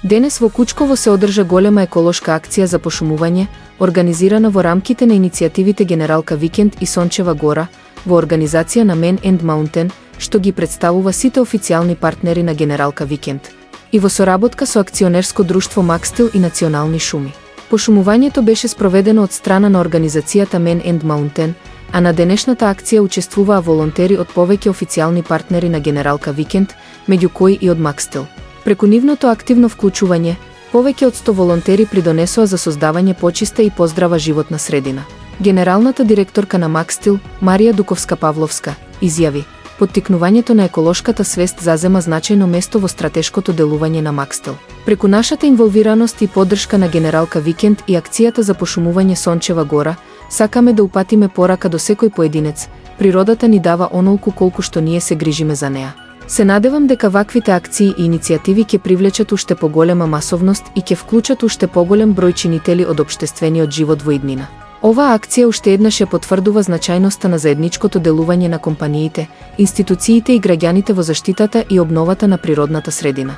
Денес во Кучково се одржа голема еколошка акција за пошумување, организирана во рамките на иницијативите Генералка Викенд и Сончева гора, во организација на Men and Mountain, што ги представува сите официјални партнери на Генералка Викенд, и во соработка со акционерско друштво Макстил и Национални шуми. Пошумувањето беше спроведено од страна на организацијата Men and Mountain, а на денешната акција учествуваа волонтери од повеќе официјални партнери на Генералка Викенд, меѓу кои и од Макстил. Преку нивното активно вклучување, повеќе од 100 волонтери придонесоа за создавање почиста и поздрава животна средина. Генералната директорка на Макстил, Марија Дуковска-Павловска, изјави: поттикнувањето на еколошката свест зазема значајно место во стратешкото делување на Макстил. Преку нашата инволвираност и поддршка на Генералка Викенд и акцијата за пошумување Сончева гора, сакаме да упатиме порака до секој поединец: природата ни дава онолку колку што ние се грижиме за неа. Се надевам дека ваквите акции и иницијативи ќе привлечат уште поголема масовност и ќе вклучат уште поголем број чинители од општествениот живот во иднина. Оваа акција уште еднаш ја потврдува значајноста на заедничкото делување на компаниите, институциите и граѓаните во заштитата и обновата на природната средина.